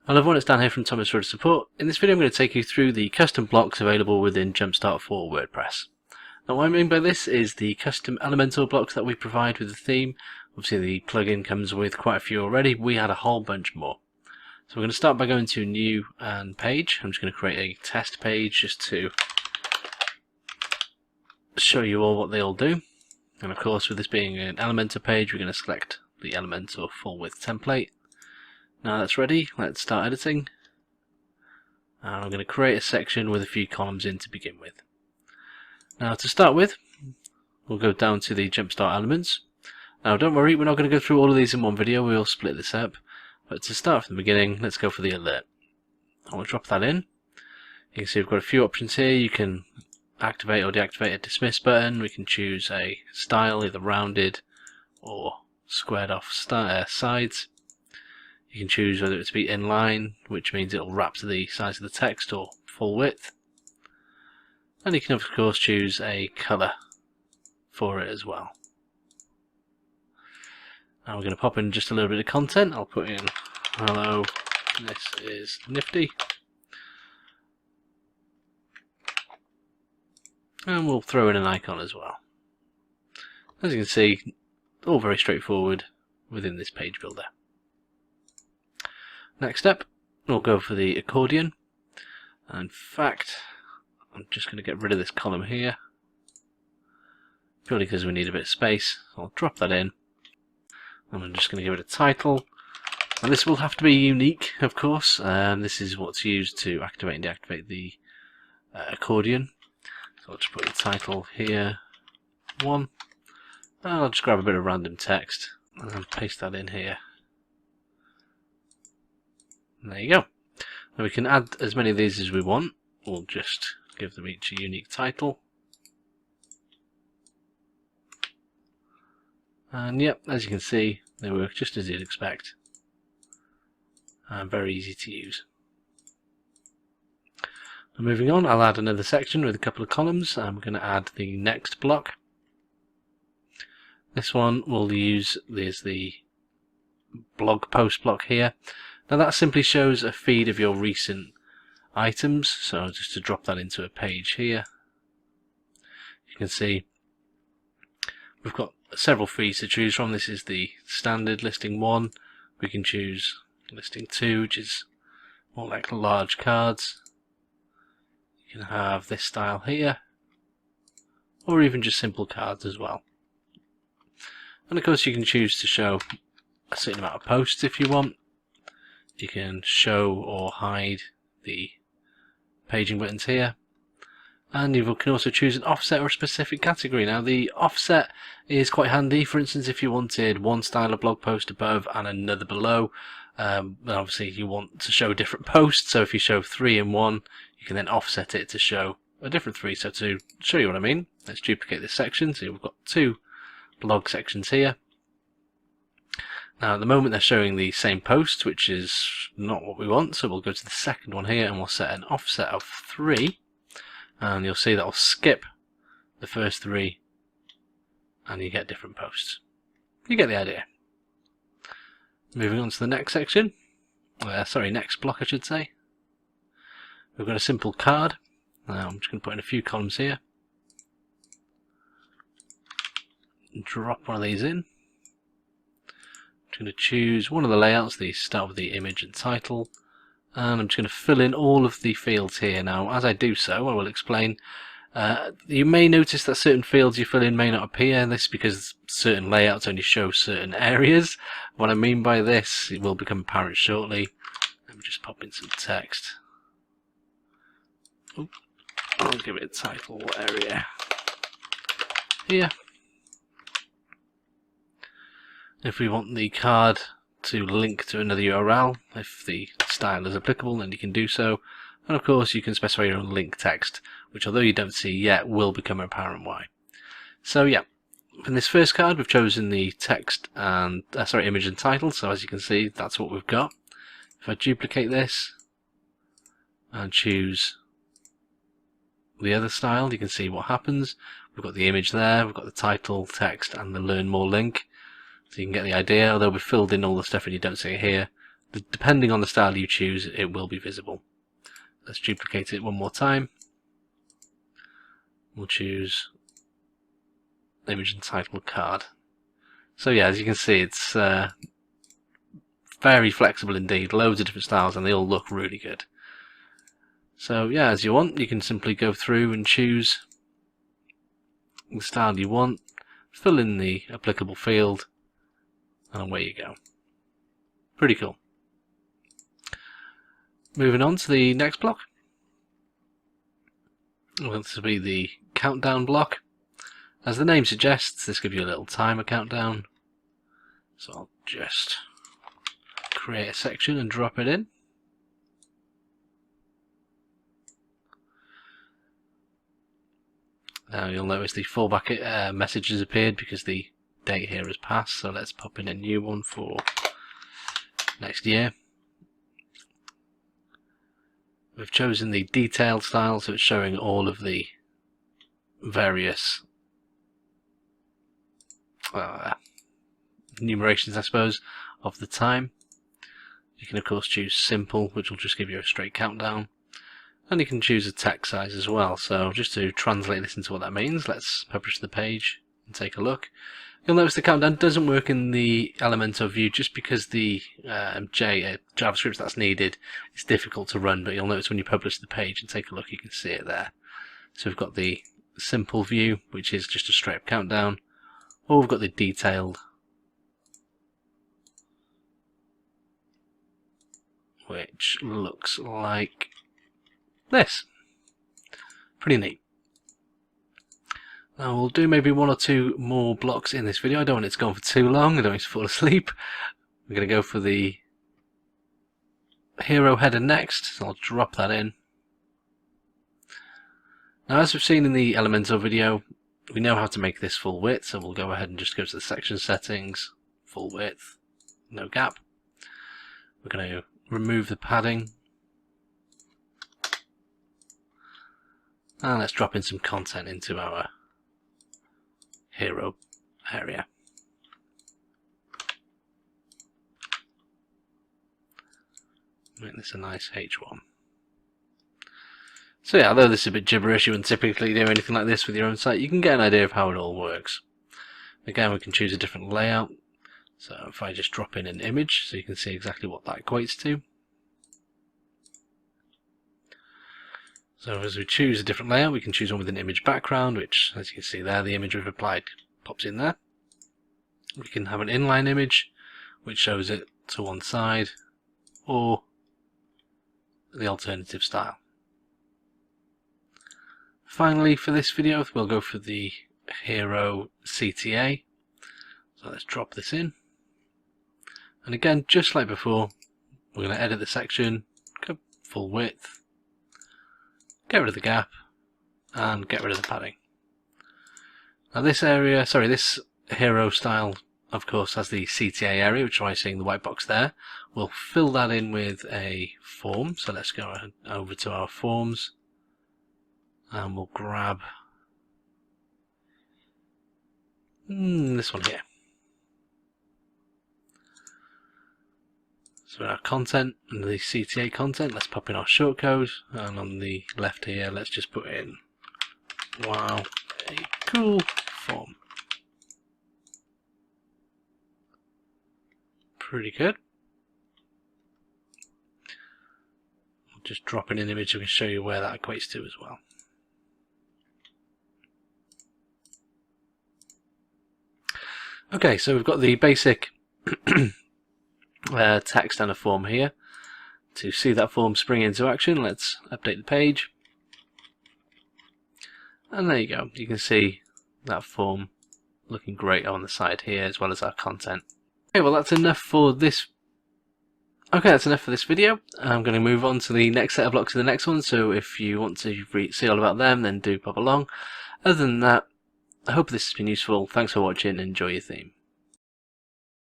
Hello everyone, it's Dan here from Thomas Road Support. In this video I'm going to take you through the custom blocks available within Jumpstart for WordPress. Now what I mean by this is the custom elemental blocks that we provide with the theme. Obviously the plugin comes with quite a few already, we had a whole bunch more. So we're going to start by going to new and page. I'm just going to create a test page just to show you all what they all do. And of course with this being an Elementor page we're going to select the Elementor full width template. Now that's ready, let's start editing. And I'm going to create a section with a few columns in to begin with. Now to start with, we'll go down to the Jumpstart elements. Now don't worry, we're not going to go through all of these in one video, we'll split this up. But to start from the beginning, let's go for the alert. I'll drop that in. You can see we've got a few options here. You can activate or deactivate a dismiss button. We can choose a style, either rounded or squared off sides. You can choose whether it to be inline, which means it will wrap to the size of the text, or full width. And you can of course choose a colour for it as well. Now we're going to pop in just a little bit of content. I'll put in, hello, this is nifty. And we'll throw in an icon as well. As you can see, all very straightforward within this page builder. Next up, we'll go for the accordion. In fact, I'm just going to get rid of this column here, purely because we need a bit of space. I'll drop that in, and I'm just going to give it a title. And this will have to be unique, of course. This is what's used to activate and deactivate the accordion. So I'll just put the title here, 1, and I'll just grab a bit of random text and paste that in here. And there you go. Now we can add as many of these as we want. We'll just give them each a unique title. And yep, as you can see, they work just as you'd expect. And very easy to use. Now moving on, I'll add another section with a couple of columns. I'm going to add the next block. This one we'll use, there's the blog post block here. Now that simply shows a feed of your recent items, so just to drop that into a page here, you can see we've got several feeds to choose from. This is the standard listing 1. We can choose listing 2, which is more like large cards. You can have this style here, or even just simple cards as well. And of course you can choose to show a certain amount of posts if you want. You can show or hide the paging buttons here, and you can also choose an offset or a specific category. Now the offset is quite handy. For instance, if you wanted one style of blog post above and another below, then obviously you want to show different posts, so if you show 3 in one, you can then offset it to show a different 3. So to show you what I mean, let's duplicate this section. So we've got 2 blog sections here. Now at the moment they're showing the same post, which is not what we want, so we'll go to the second one here and we'll set an offset of 3, and you'll see that will skip the first 3 and you get different posts. You get the idea. Moving on to the next section, next block I should say. We've got a simple card. Now I'm just going to put in a few columns here. Drop one of these in. I'm going to choose one of the layouts, the start with the image and title, and I'm just going to fill in all of the fields here. Now as I do so, I will explain, you may notice that certain fields you fill in may not appear. This is because certain layouts only show certain areas. What I mean by this, it will become apparent shortly. Let me just pop in some text. I'll give it a title area here. If we want the card to link to another URL, if the style is applicable, then you can do so. And of course you can specify your own link text, which although you don't see yet, will become apparent why. So yeah, in this first card we've chosen the text and image and title, so as you can see that's what we've got. If I duplicate this and choose the other style, you can see what happens. We've got the image there, we've got the title, text and the learn more link. So you can get the idea, although we've filled in all the stuff and you don't see it here. Depending on the style you choose, it will be visible. Let's duplicate it one more time. We'll choose image and title card. So yeah, as you can see, it's very flexible indeed, loads of different styles, and they all look really good. So yeah, as you want, you can simply go through and choose the style you want, fill in the applicable field, and away you go. Pretty cool. Moving on to the next block. Well, this will be the countdown block. As the name suggests, this gives you a little timer countdown. So I'll just create a section and drop it in. Now you'll notice the fallback message has appeared because the date here has passed, so let's pop in a new one for next year. We've chosen the detailed style, so it's showing all of the various numerations, I suppose, of the time. You can of course choose simple, which will just give you a straight countdown, and you can choose a text size as well. So just to translate this into what that means, let's publish the page and take a look. You'll notice the countdown doesn't work in the Elementor view just because the JavaScript that's needed is difficult to run, but you'll notice when you publish the page and take a look, you can see it there. So we've got the simple view, which is just a straight up countdown, or we've got the detailed, which looks like this. Pretty neat. Now we'll do maybe one or two more blocks in this video. I don't want it to go on for too long, I don't want you to fall asleep. We're going to go for the hero header next, so I'll drop that in. Now as we've seen in the Elementor video, we know how to make this full width, so we'll go ahead and just go to the section settings, full width, no gap. We're going to remove the padding. And let's drop in some content into our hero area. Make this a nice H1. So yeah, although this is a bit gibberish, you wouldn't typically do anything like this with your own site, you can get an idea of how it all works. Again, we can choose a different layout. So if I just drop in an image, so you can see exactly what that equates to. So as we choose a different layout, we can choose one with an image background, which, as you can see there, the image we've applied pops in there. We can have an inline image, which shows it to one side, or the alternative style. Finally, for this video, we'll go for the hero CTA. So let's drop this in. And again, just like before, we're going to edit the section, go full width, get rid of the gap, and get rid of the padding. Now this area, this hero style, of course, has the CTA area, which is why you're seeing the white box there. We'll fill that in with a form, so let's go over to our forms, and we'll grab this one here. So in our content, under the CTA content, let's pop in our shortcode, and on the left here, let's just put in, wow, a cool form. Pretty good. I'll just drop in an image so we can show you where that equates to as well. Okay, so we've got the basic text and a form here. To see that form spring into action, let's update the page. And there you go. You can see that form looking great on the side here, as well as our content. Okay, well that's enough for this. Okay, that's enough for this video. I'm going to move on to the next set of blocks in the next one. So if you want to see all about them, then do pop along. Other than that, I hope this has been useful. Thanks for watching. Enjoy your theme.